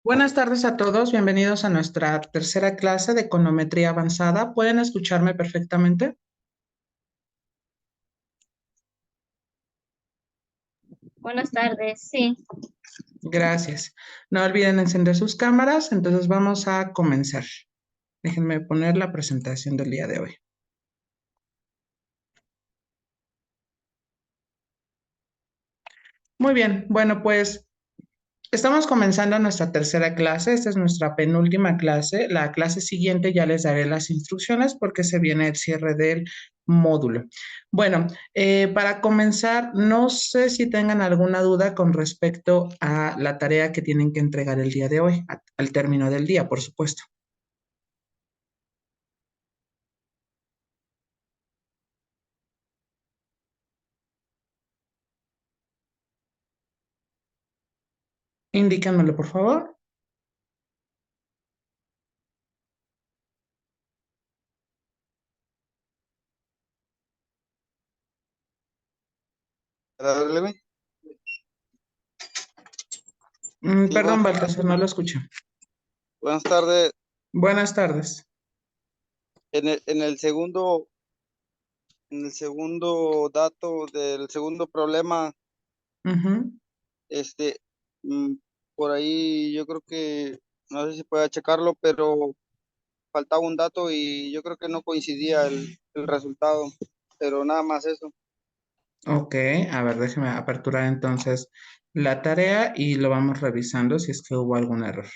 Buenas tardes a todos, bienvenidos a nuestra tercera clase de econometría avanzada. ¿Pueden escucharme perfectamente? Buenas tardes, sí. Gracias. No olviden encender sus cámaras, entonces vamos a comenzar. Déjenme poner la presentación del día de hoy. Muy bien, bueno, pues estamos comenzando nuestra tercera clase. Esta es nuestra penúltima clase. La clase siguiente ya les daré las instrucciones porque se viene el cierre del módulo. Bueno, para comenzar, no sé si tengan alguna duda con respecto a la tarea que tienen que entregar el día de hoy, al término del día, por supuesto. Indícanmelo, por favor. Leve. Sí, Perdón, Baltasar, no lo escucho. buenas tardes. Buenas tardes. En el segundo dato del segundo problema, Ujú. este, mm, por ahí yo creo que, no sé si pueda checarlo, pero faltaba un dato y yo creo que no coincidía el resultado, pero nada más eso. Ok, a ver, déjeme aperturar entonces la tarea y lo vamos revisando si es que hubo algún error.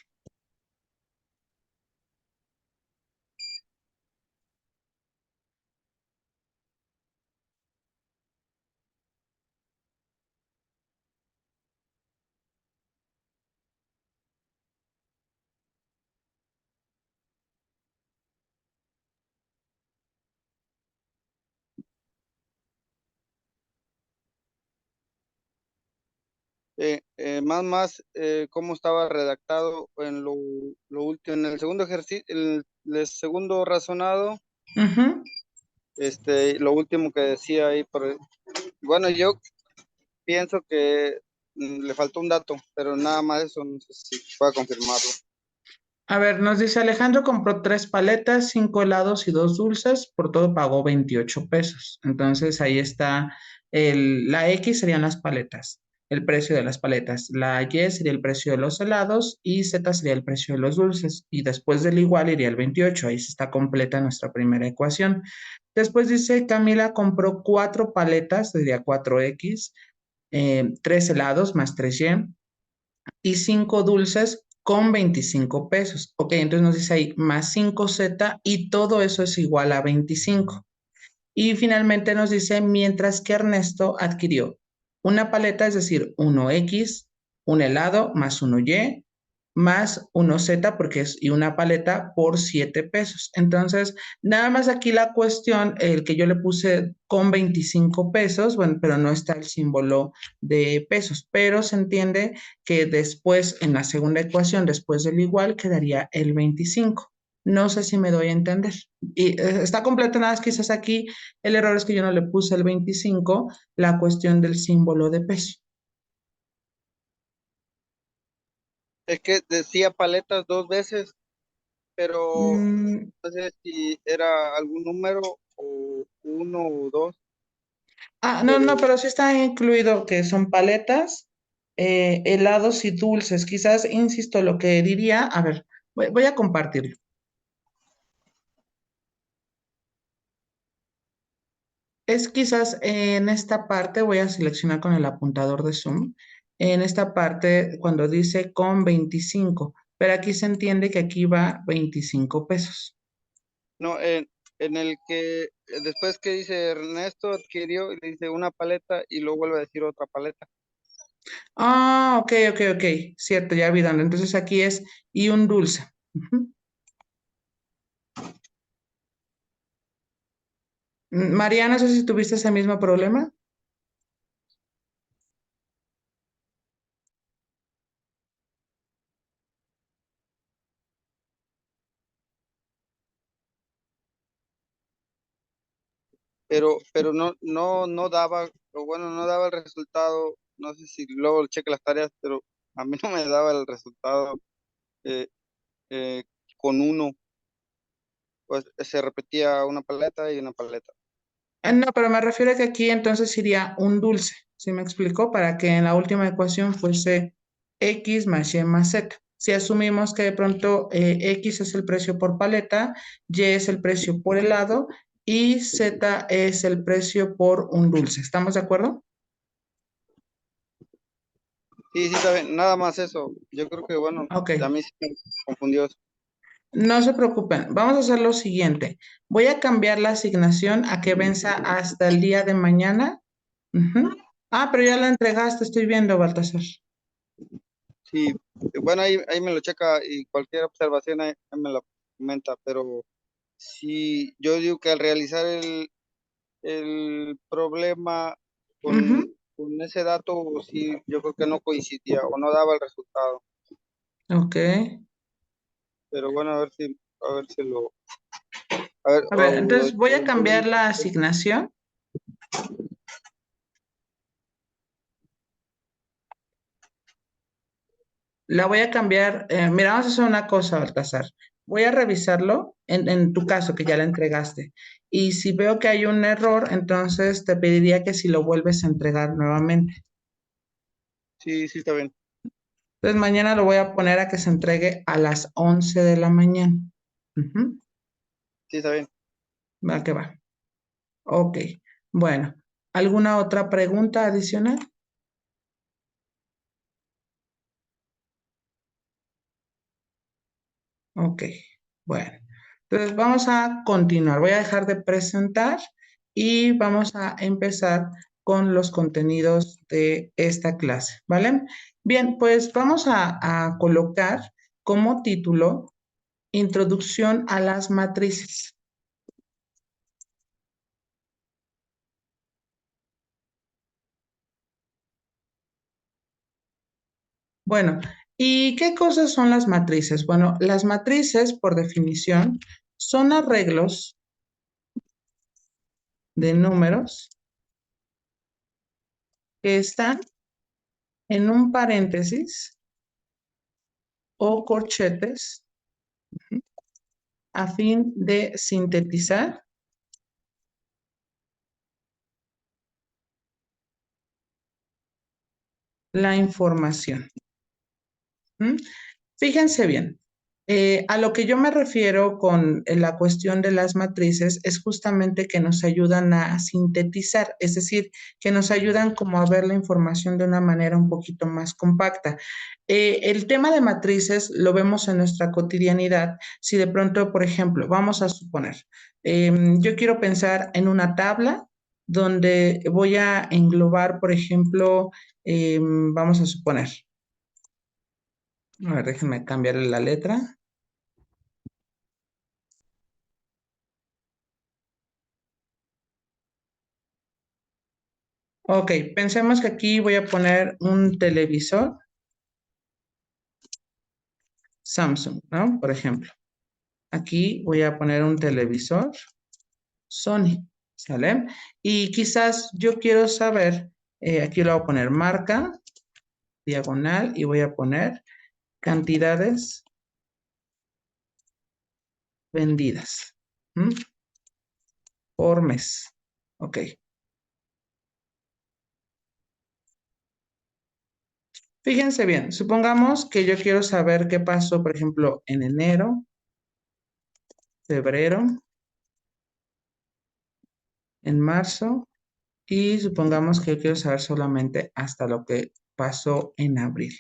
Cómo estaba redactado en lo último, en el segundo ejercicio, el segundo razonado, Ujú. lo último que decía ahí, bueno, yo pienso que le faltó un dato, pero nada más eso, no sé si pueda confirmarlo. A ver, nos dice Alejandro compró 3 paletas, 5 helados y 2 dulces, por todo pagó 28 pesos. Entonces ahí está la X serían las paletas, el precio de las paletas, la Y sería el precio de los helados y Z sería el precio de los dulces. Y después del igual iría el 28, ahí se está completa nuestra primera ecuación. Después dice Camila compró 4 paletas, sería 4X, 3 helados más 3Y y 5 dulces con 25 pesos. Ok, entonces nos dice ahí más 5Z y todo eso es igual a 25. Y finalmente nos dice, mientras que Ernesto adquirió una paleta, es decir, 1X, un helado más 1Y, más 1Z, porque es y una paleta por 7 pesos. Entonces, nada más aquí la cuestión, el que yo le puse con 25 pesos, bueno, pero no está el símbolo de pesos, pero se entiende que después, en la segunda ecuación, después del igual, quedaría el 25. No sé si me doy a entender. Y está completo, nada más quizás aquí el error es que yo no le puse el 25, la cuestión del símbolo de peso. Es que decía paletas dos veces, pero Mm, no sé si era algún número o uno o dos, no, pero no, pero sí está incluido que son paletas, helados y dulces. Quizás, insisto, lo que diría, a ver, voy a compartirlo. Es quizás en esta parte, voy a seleccionar con el apuntador de Zoom, en esta parte cuando dice con 25, pero aquí se entiende que aquí va 25 pesos. no, en el que después que dice Ernesto adquirió, y le dice una paleta y luego vuelve a decir otra paleta. Ah, ok, ok, ok, cierto, ya vi dónde. Entonces aquí es y un dulce. Ujú. María, no sé si tuviste ese mismo problema. Pero no daba, o bueno, no daba el resultado. No sé si luego cheque las tareas, pero a mí no me daba el resultado. eh, eh, con uno, pues se repetía una paleta y una paleta. No, pero me refiero a que aquí entonces iría un dulce, ¿sí me explicó? Para que en la última ecuación fuese X más Y más Z. Si asumimos que de pronto X es el precio por paleta, Y es el precio por helado y Z es el precio por un dulce. ¿Estamos de acuerdo? Sí, sí, está bien, nada más eso. Yo creo que, bueno, Ok, a mí sí me confundió eso. no se preocupen. Vamos a hacer lo siguiente. Voy a cambiar la asignación a que venza hasta el día de mañana. Ujú. Ah, pero ya la entregaste, estoy viendo, Baltasar. Sí, bueno, ahí me lo checa y cualquier observación ahí me la comenta, pero sí, yo digo que al realizar el problema Ujú. con ese dato, sí, yo creo que no coincidía o no daba el resultado. Ok. Pero bueno, a ver si a ver, A ver, entonces voy lo a cambiar entendí. la asignación. La voy a cambiar. Mira, vamos a hacer una cosa, Baltasar. Voy a revisarlo en tu caso, que ya la entregaste. Y si veo que hay un error, entonces te pediría que si lo vuelves a entregar nuevamente. Sí, sí, está bien. Entonces mañana lo voy a poner a que se entregue a las 11 de la mañana. Ujú. Sí, está bien. Va que va. Ok. Bueno, ¿alguna otra pregunta adicional? Ok, bueno. Entonces vamos a continuar. Voy a dejar de presentar y vamos a empezar con los contenidos de esta clase, ¿vale? Bien, pues vamos a colocar como título Introducción a las matrices. Bueno, ¿y qué cosas son las matrices? Bueno, las matrices, por definición, son arreglos de números que están en un paréntesis o corchetes a fin de sintetizar la información. ¿Mm? Fíjense bien, a lo que yo me refiero con la cuestión de las matrices es justamente que nos ayudan a sintetizar, es decir, que nos ayudan como a ver la información de una manera un poquito más compacta. El tema de matrices lo vemos en nuestra cotidianidad. Si de pronto, por ejemplo, vamos a suponer, yo quiero pensar en una tabla donde voy a englobar, por ejemplo, vamos a suponer, a ver, déjenme cambiarle la letra. Ok, pensemos que aquí voy a poner un televisor Samsung, ¿no? Por ejemplo, aquí voy a poner un televisor Sony, ¿sale? Y quizás yo quiero saber, aquí lo voy a poner marca, diagonal, y voy a poner cantidades vendidas, ¿m? Por mes. Ok. Fíjense bien, supongamos que yo quiero saber qué pasó, por ejemplo, en enero, febrero, en marzo, y supongamos que yo quiero saber solamente hasta lo que pasó en abril.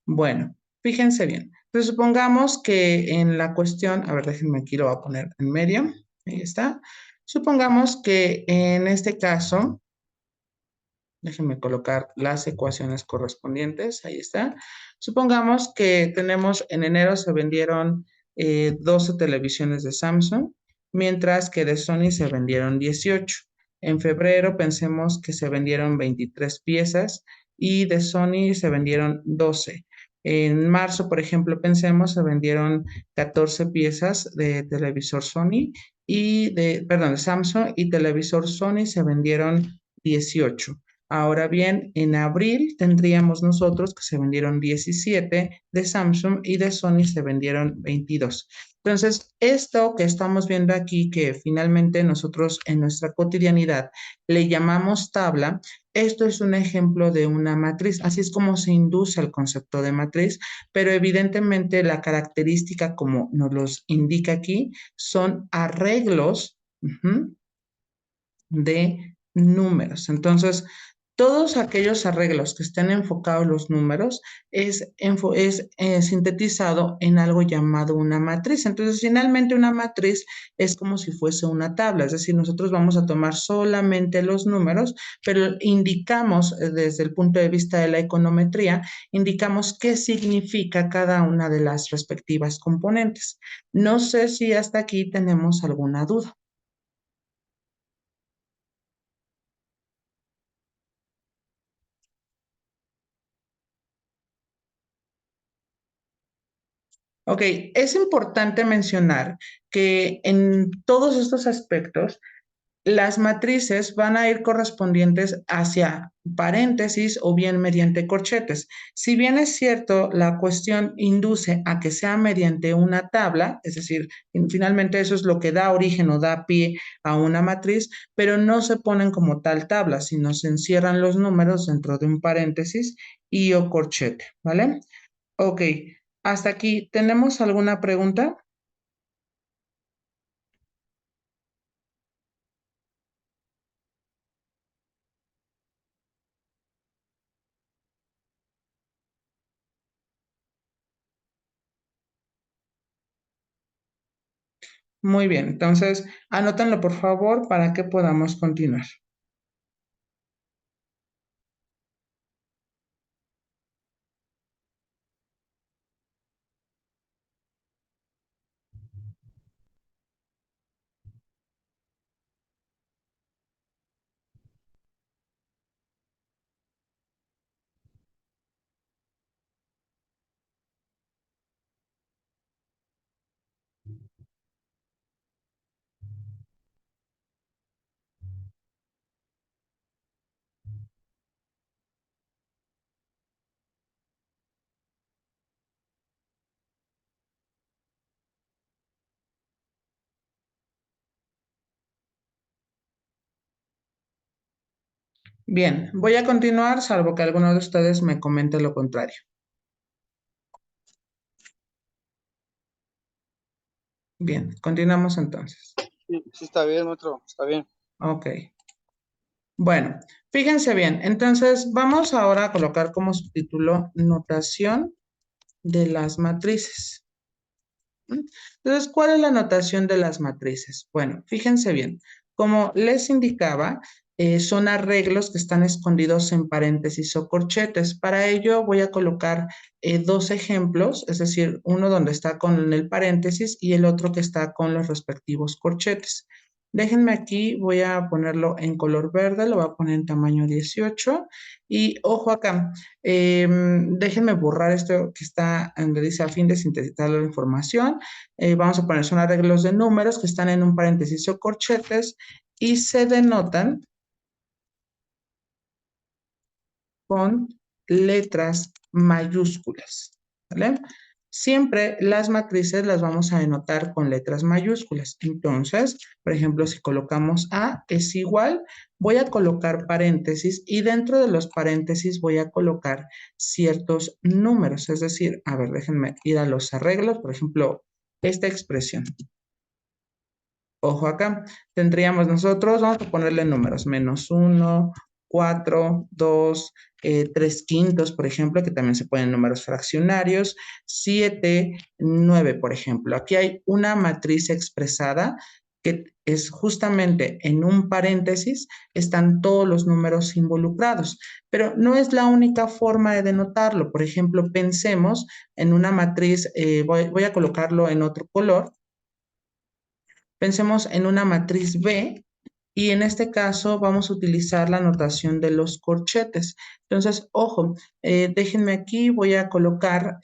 Bueno, fíjense bien. Entonces supongamos que en la cuestión, a ver, déjenme aquí, lo voy a poner en medio. Ahí está. Supongamos que en este caso, déjenme colocar las ecuaciones correspondientes. Ahí está. Supongamos que tenemos en enero se vendieron 12 televisiones de Samsung, mientras que de Sony se vendieron 18. En febrero pensemos que se vendieron 23 piezas y de Sony se vendieron 12. En marzo, por ejemplo, pensemos se vendieron 14 piezas de televisor Sony y perdón, de Samsung y televisor Sony se vendieron 18. Ahora bien, en abril tendríamos nosotros que se vendieron 17 de Samsung y de Sony se vendieron 22. Entonces, esto que estamos viendo aquí, que finalmente nosotros en nuestra cotidianidad le llamamos tabla, esto es un ejemplo de una matriz. Así es como se induce el concepto de matriz, pero evidentemente la característica, como nos los indica aquí, son arreglos de números. Entonces, todos aquellos arreglos que estén enfocados en los números es sintetizado en algo llamado una matriz. Entonces, finalmente una matriz es como si fuese una tabla, es decir, nosotros vamos a tomar solamente los números, pero indicamos desde el punto de vista de la econometría, indicamos qué significa cada una de las respectivas componentes. No sé si hasta aquí tenemos alguna duda. Ok, es importante mencionar que en todos estos aspectos, las matrices van a ir correspondientes hacia paréntesis o bien mediante corchetes. Si bien es cierto, la cuestión induce a que sea mediante una tabla, es decir, finalmente eso es lo que da origen o da pie a una matriz, pero no se ponen como tal tabla, sino se encierran los números dentro de un paréntesis y o corchete, ¿vale? Ok, hasta aquí, ¿tenemos alguna pregunta? Muy bien, entonces anótenlo por favor para que podamos continuar. Bien, voy a continuar, salvo que alguno de ustedes me comente lo contrario. Bien, continuamos entonces. Sí, sí está bien, maestro, está bien. Ok. Bueno, fíjense bien, entonces vamos ahora a colocar como subtítulo notación de las matrices. Entonces, ¿cuál es la notación de las matrices? Bueno, fíjense bien, como les indicaba, son arreglos que están escondidos en paréntesis o corchetes. Para ello voy a colocar dos ejemplos, es decir, uno donde está con el paréntesis y el otro que está con los respectivos corchetes. Déjenme aquí, voy a ponerlo en color verde, lo voy a poner en tamaño 18 y ojo acá, déjenme borrar esto que está donde dice a fin de sintetizar la información. Vamos a poner son arreglos de números que están en un paréntesis o corchetes y se denotan con letras mayúsculas, ¿vale? Siempre las matrices las vamos a denotar con letras mayúsculas. Entonces, por ejemplo, si colocamos A es igual, voy a colocar paréntesis y dentro de los paréntesis voy a colocar ciertos números. Es decir, a ver, déjenme ir a los arreglos, por ejemplo, esta expresión. Ojo acá, tendríamos nosotros, vamos a ponerle números, -1, 4, 2, 3 quintos, por ejemplo, que también se ponen números fraccionarios, 7, 9, por ejemplo. Aquí hay una matriz expresada que es justamente en un paréntesis, están todos los números involucrados, pero no es la única forma de denotarlo. Por ejemplo, pensemos en una matriz, voy a colocarlo en otro color. Pensemos en una matriz B y en este caso vamos a utilizar la notación de los corchetes. Entonces, ojo, déjenme aquí, voy a colocar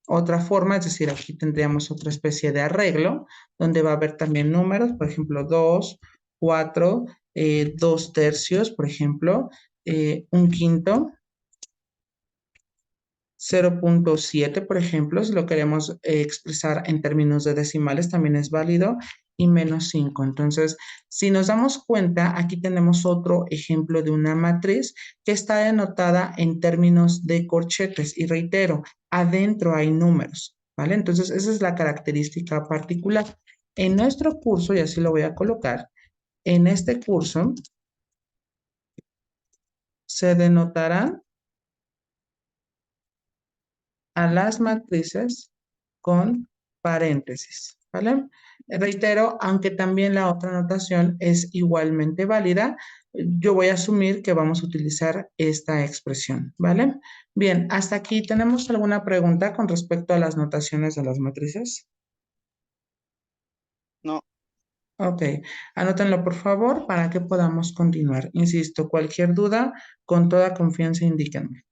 otra forma, es decir, aquí tendríamos otra especie de arreglo donde va a haber también números, por ejemplo, 2, 4 2/3, por ejemplo, 1/5, 0.7, por ejemplo, si lo queremos expresar en términos de decimales, también es válido, y -5. Entonces, si nos damos cuenta, aquí tenemos otro ejemplo de una matriz que está denotada en términos de corchetes, y reitero, adentro hay números, ¿vale? Entonces, esa es la característica particular. En nuestro curso, y así lo voy a colocar, en este curso se denotará a las matrices con paréntesis, ¿vale? Reitero, aunque también la otra notación es igualmente válida, yo voy a asumir que vamos a utilizar esta expresión, ¿vale? Bien, hasta aquí, ¿tenemos alguna pregunta con respecto a las notaciones de las matrices? No, Ok, anótenlo por favor para que podamos continuar. Insisto, cualquier duda, con toda confianza indíquenme.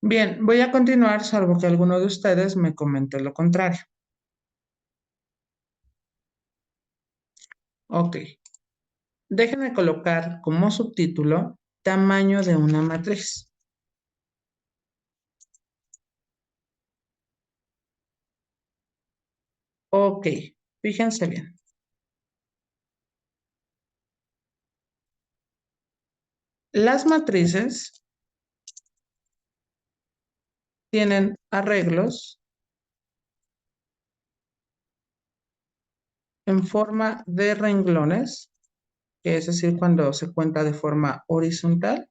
Bien, voy a continuar salvo que alguno de ustedes me comente lo contrario. Ok, déjenme colocar como subtítulo tamaño de una matriz. Ok, fíjense bien. Las matrices tienen arreglos en forma de renglones, que es decir, cuando se cuenta de forma horizontal,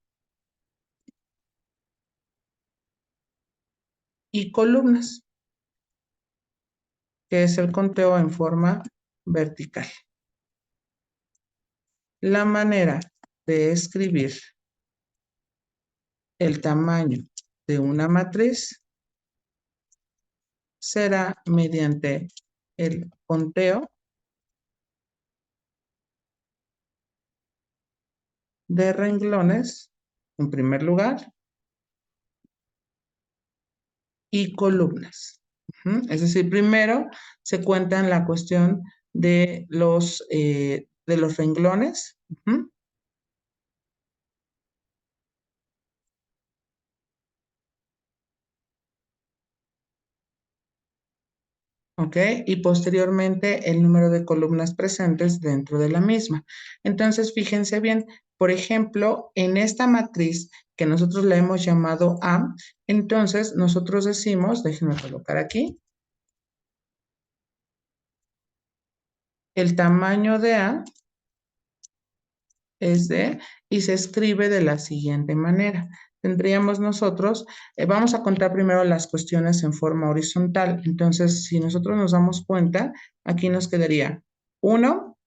y columnas, que es el conteo en forma vertical. La manera de escribir el tamaño de una matriz será mediante el conteo de renglones, en primer lugar, y columnas. Es decir, primero se cuenta en la cuestión de los renglones. ¿Ok? Y posteriormente el número de columnas presentes dentro de la misma. Entonces, fíjense bien, por ejemplo, en esta matriz que nosotros le hemos llamado A, entonces nosotros decimos, déjenme colocar aquí, el tamaño de A es de, y se escribe de la siguiente manera. Tendríamos nosotros, vamos a contar primero las cuestiones en forma horizontal. Entonces, si nosotros nos damos cuenta, aquí nos quedaría 1,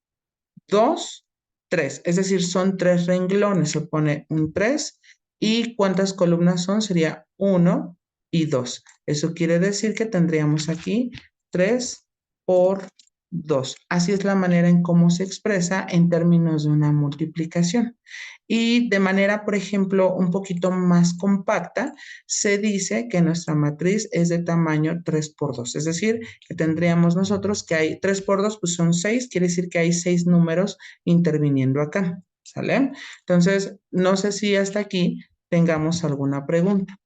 2, 3. Es decir, son 3 renglones. Se pone un 3. ¿Y cuántas columnas son? Sería 1 y 2. Eso quiere decir que tendríamos aquí 3 por 2. Así es la manera en cómo se expresa en términos de una multiplicación. Y de manera, por ejemplo, un poquito más compacta, se dice que nuestra matriz es de tamaño 3 por 2. Es decir, que tendríamos nosotros que hay 3 por 2, pues son 6, quiere decir que hay 6 números interviniendo acá. ¿Sale? Entonces, no sé si hasta aquí tengamos alguna pregunta.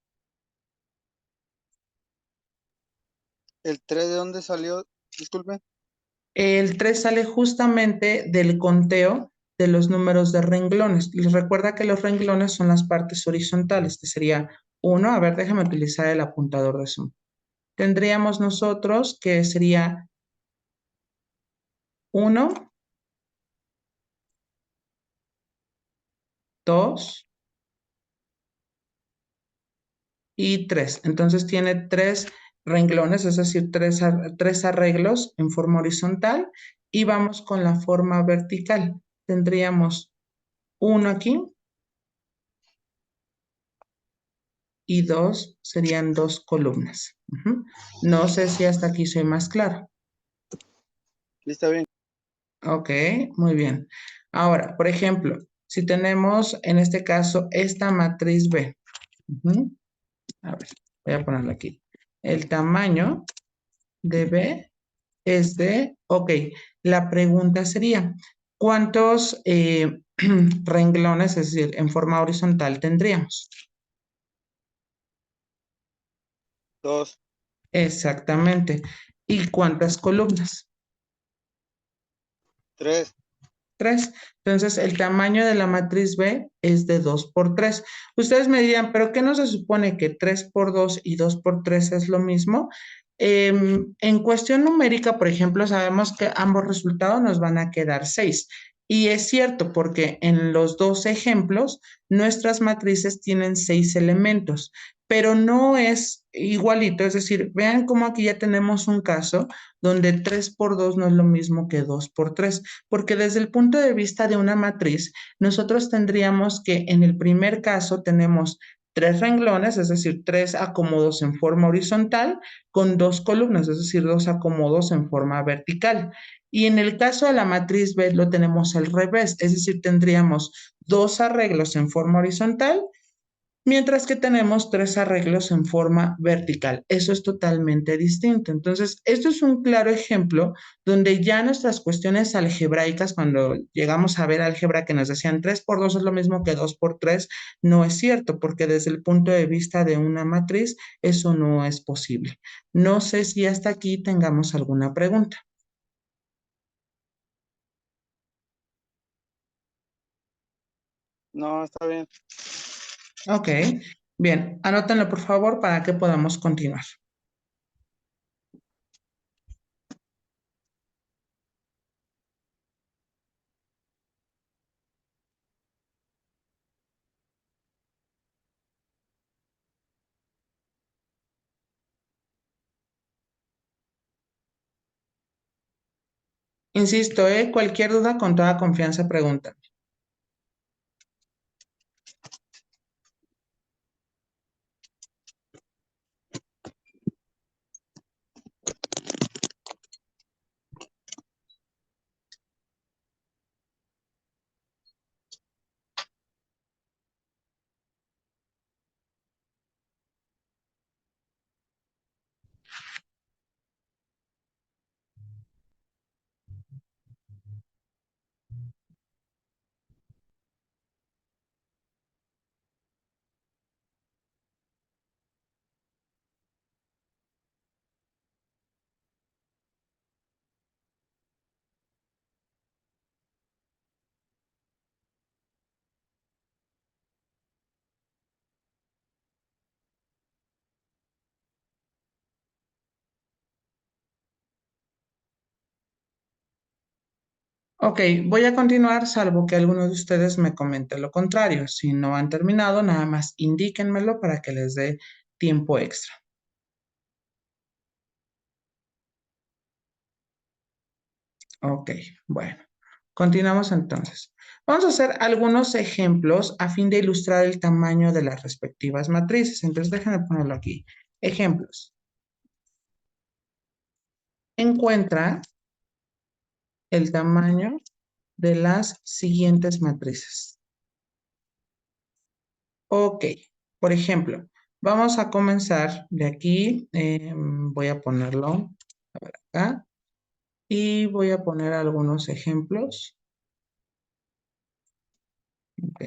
¿el 3 de dónde salió? Disculpe. El 3 sale justamente del conteo de los números de renglones. Les recuerda que los renglones son las partes horizontales, que sería uno. A ver, déjame utilizar el apuntador de Zoom. Tendríamos nosotros que sería 1, 2 y 3. Entonces tiene 3 renglones, es decir, tres arreglos en forma horizontal. Y vamos con la forma vertical. Tendríamos uno aquí y 2 serían 2 columnas. No sé si hasta aquí soy más claro. Sí, está bien. Ok, muy bien. Ahora, por ejemplo, si tenemos en este caso esta matriz B. A ver, voy a ponerla aquí. El tamaño de B es de, ok, la pregunta sería, ¿cuántos renglones, es decir, en forma horizontal tendríamos? 2, Exactamente. ¿Y cuántas columnas? 3. 3. Entonces, el tamaño de la matriz B es de 2 por 3. Ustedes me dirían, ¿pero qué no se supone que 3 por 2 y 2 por 3 es lo mismo? En cuestión numérica, por ejemplo, sabemos que ambos resultados nos van a quedar 6. Y es cierto, porque en los dos ejemplos, nuestras matrices tienen 6 elementos, pero no es igualito. Es decir, vean cómo aquí ya tenemos un caso donde 3 por 2 no es lo mismo que 2 por 3, porque desde el punto de vista de una matriz, nosotros tendríamos que en el primer caso tenemos 3 renglones, es decir, 3 acomodos en forma horizontal, con 2 columnas, es decir, 2 acomodos en forma vertical. Y en el caso de la matriz B lo tenemos al revés, es decir, tendríamos 2 arreglos en forma horizontal, mientras que tenemos 3 arreglos en forma vertical. Eso es totalmente distinto. Entonces, esto es un claro ejemplo donde ya nuestras cuestiones algebraicas, cuando llegamos a ver álgebra que nos decían 3 por 2 es lo mismo que 2 por 3, no es cierto, porque desde el punto de vista de una matriz, eso no es posible. No sé si hasta aquí tengamos alguna pregunta. No, está bien. Ok, bien, anótenlo por favor para que podamos continuar. Insisto, cualquier duda con toda confianza pregunta. Ok, voy a continuar salvo que alguno de ustedes me comente lo contrario. Si no han terminado, nada más indíquenmelo para que les dé tiempo extra. Ok, bueno, continuamos entonces. Vamos a hacer algunos ejemplos a fin de ilustrar el tamaño de las respectivas matrices. Entonces, déjenme ponerlo aquí. Ejemplos. Encuentra el tamaño de las siguientes matrices. Ok, por ejemplo, vamos a comenzar de aquí. Voy a ponerlo acá y voy a poner algunos ejemplos. Ok.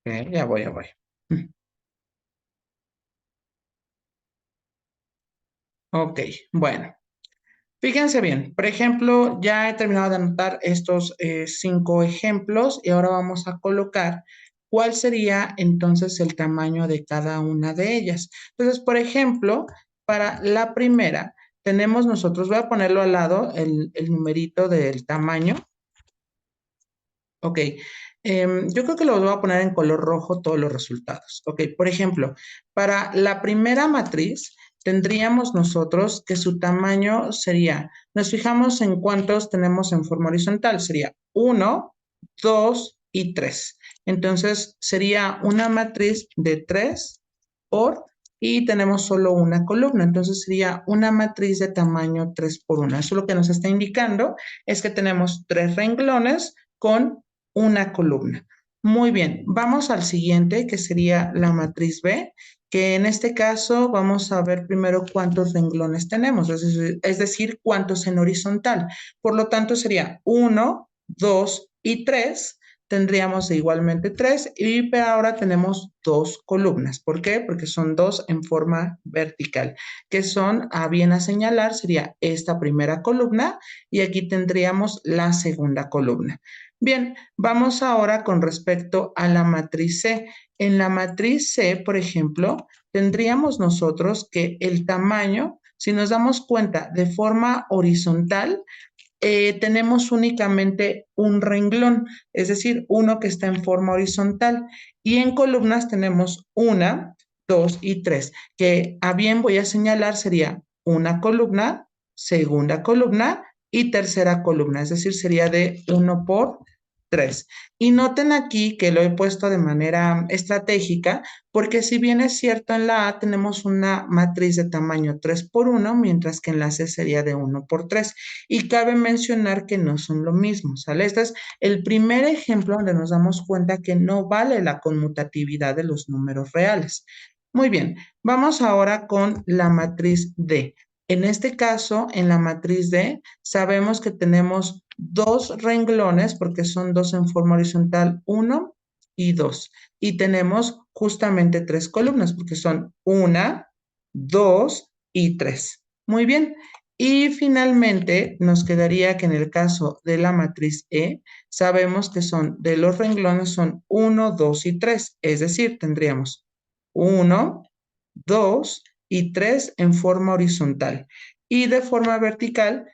Ok, ya voy, ya voy. Ok, bueno. Fíjense bien, por ejemplo, ya he terminado de anotar estos 5 ejemplos y ahora vamos a colocar cuál sería entonces el tamaño de cada una de ellas. Entonces, por ejemplo, para la primera, tenemos nosotros, voy a ponerlo al lado, el numerito del tamaño. Ok, yo creo que los voy a poner en color rojo todos los resultados. Ok, por ejemplo, para la primera matriz tendríamos nosotros que su tamaño sería, nos fijamos en cuántos tenemos en forma horizontal, sería 1, 2 y 3. Entonces sería una matriz de 3 por, y tenemos solo una columna, entonces sería una matriz de tamaño 3 por 1. Eso lo que nos está indicando es que tenemos 3 renglones con una columna. Muy bien, vamos al siguiente, que sería la matriz B, que en este caso vamos a ver primero cuántos renglones tenemos, es decir, cuántos en horizontal. Por lo tanto, sería 1, 2 y 3. Tendríamos igualmente 3 y ahora tenemos 2 columnas. ¿Por qué? Porque son 2 en forma vertical, que son, a bien a señalar, sería esta primera columna y aquí tendríamos la segunda columna. Bien, vamos ahora con respecto a la matriz C. En la matriz C, por ejemplo, tendríamos nosotros que el tamaño, si nos damos cuenta de forma horizontal, tenemos únicamente un renglón, es decir, uno que está en forma horizontal. Y en columnas tenemos 1, 2 y 3, que a bien voy a señalar sería una columna, segunda columna y tercera columna, es decir, sería de 1 por 3. Y noten aquí que lo he puesto de manera estratégica, porque si bien es cierto en la A tenemos una matriz de tamaño 3 por 1, mientras que en la C sería de 1 por 3. Y cabe mencionar que no son lo mismo, ¿sale? Este es el primer ejemplo donde nos damos cuenta que no vale la conmutatividad de los números reales. Muy bien, vamos ahora con la matriz D. En este caso, en la matriz D, sabemos que tenemos 2 renglones porque son 2 en forma horizontal, 1 y 2. Y tenemos justamente 3 columnas porque son 1, 2 y 3. Muy bien. Y finalmente nos quedaría que en el caso de la matriz E, sabemos que son de los renglones son 1, 2 y 3. Es decir, tendríamos 1, 2 y 3 en forma horizontal. Y de forma vertical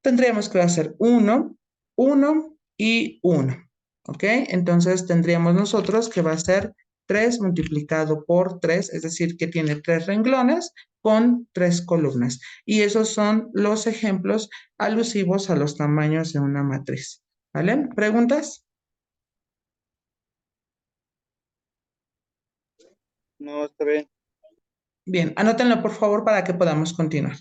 tendríamos que hacer 1, 1 y 1. ¿Ok? Entonces tendríamos nosotros que va a ser 3 multiplicado por 3, es decir, que tiene 3 renglones con 3 columnas. Y esos son los ejemplos alusivos a los tamaños de una matriz. ¿Vale? ¿Preguntas? No, está bien. Bien, anótenlo por favor para que podamos continuar.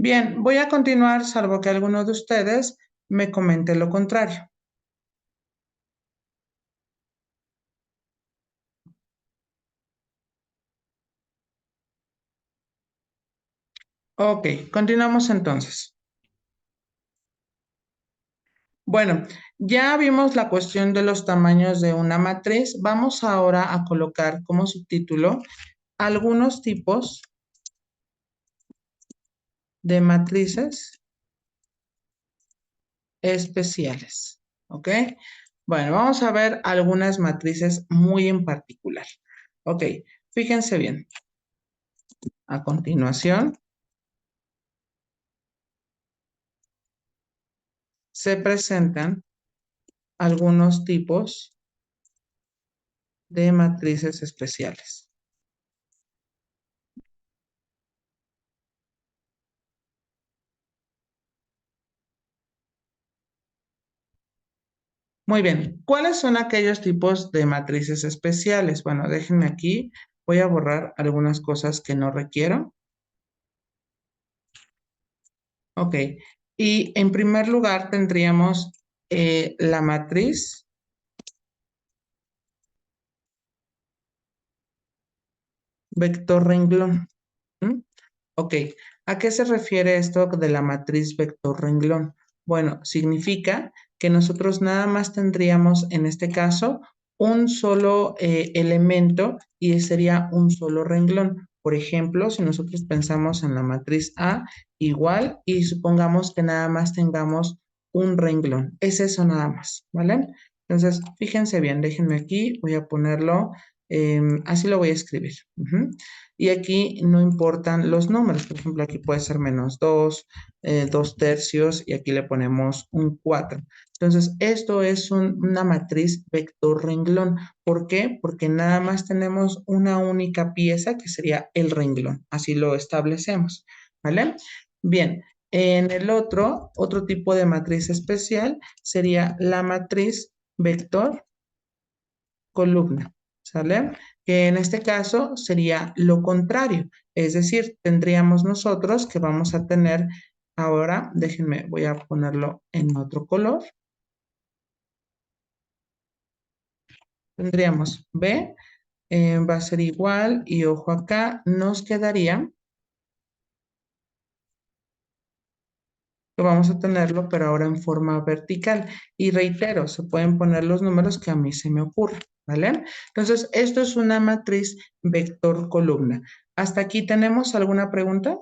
Bien, voy a continuar salvo que alguno de ustedes me comente lo contrario. Ok, continuamos entonces. Bueno, ya vimos la cuestión de los tamaños de una matriz. Vamos ahora a colocar como subtítulo algunos tipos de matrices especiales. ¿Ok? Bueno, vamos a ver algunas matrices muy en particular. Ok, fíjense bien. A continuación, se presentan algunos tipos de matrices especiales. Muy bien. ¿Cuáles son aquellos tipos de matrices especiales? Bueno, déjenme aquí. Voy a borrar algunas cosas que no requiero. Ok. Y en primer lugar tendríamos la matriz vector renglón. ¿Mm? Ok, ¿a qué se refiere esto de la matriz vector renglón? Bueno, significa que nosotros nada más tendríamos en este caso un solo elemento y sería un solo renglón. Por ejemplo, si nosotros pensamos en la matriz A igual y supongamos que nada más tengamos un renglón. Es eso nada más, ¿vale? Entonces, fíjense bien, déjenme aquí, voy a ponerlo, así lo voy a escribir. Y aquí no importan los números. Por ejemplo, aquí puede ser -2, 2/3 y aquí le ponemos un 4. Entonces, esto es una matriz vector renglón. ¿Por qué? Porque nada más tenemos una única pieza que sería el renglón. Así lo establecemos, ¿vale? Bien, en el otro tipo de matriz especial sería la matriz vector columna, ¿sale? Que en este caso sería lo contrario, es decir, tendríamos nosotros que vamos a tener ahora, déjenme, voy a ponerlo en otro color, tendríamos B, va a ser igual y ojo acá, nos quedaría que vamos a tenerlo, pero ahora en forma vertical. Y reitero, se pueden poner los números que a mí se me ocurran, ¿vale? Entonces, esto es una matriz vector columna. ¿Hasta aquí tenemos alguna pregunta?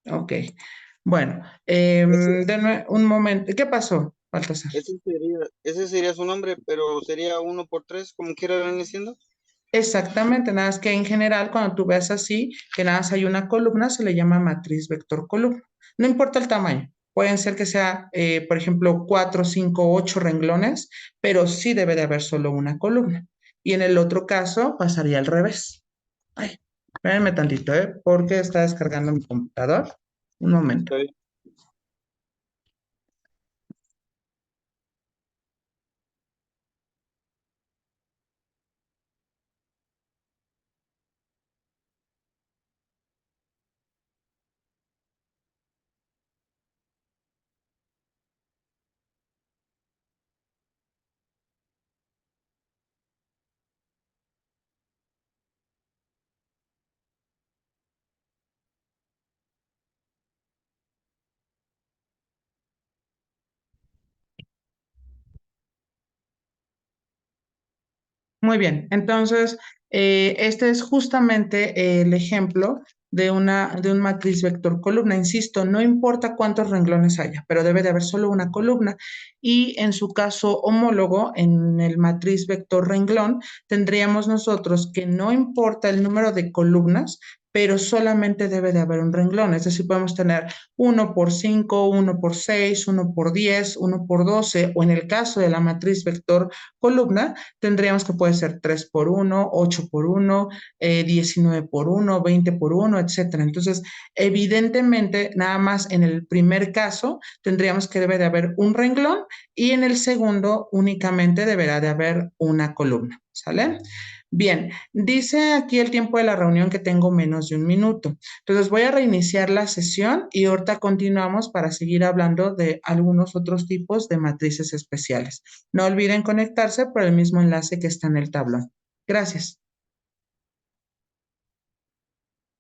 Ok. Bueno, Ese, un momento. ¿Qué pasó, Baltasar? ese sería su nombre, pero sería 1 por 3, como quiera venir siendo. Exactamente, nada más que en general, cuando tú ves así, que nada más hay una columna, se le llama matriz vector columna. No importa el tamaño, pueden ser que sea, por ejemplo, 4, 5, 8 renglones, pero sí debe de haber solo una columna. Y en el otro caso pasaría al revés. Ay, espérenme tantito, porque está descargando mi computador. Un momento. Está bien. Muy bien, entonces este es justamente el ejemplo de un matriz vector columna. Insisto, no importa cuántos renglones haya, pero debe de haber solo una columna. Y en su caso homólogo, en el matriz vector renglón, tendríamos nosotros que no importa el número de columnas, pero solamente debe de haber un renglón. Es decir, podemos tener 1 por 5, 1 por 6, 1 por 10, 1 por 12, o en el caso de la matriz vector columna, tendríamos que puede ser 3 por 1, 8 por 1, 19 por 1, 20 por 1, etcétera. Entonces, evidentemente, nada más en el primer caso tendríamos que debe de haber un renglón y en el segundo únicamente deberá de haber una columna, ¿sale? Bien, dice aquí el tiempo de la reunión que tengo menos de un minuto. Entonces voy a reiniciar la sesión y ahorita continuamos para seguir hablando de algunos otros tipos de matrices especiales. No olviden conectarse por el mismo enlace que está en el tablón. Gracias.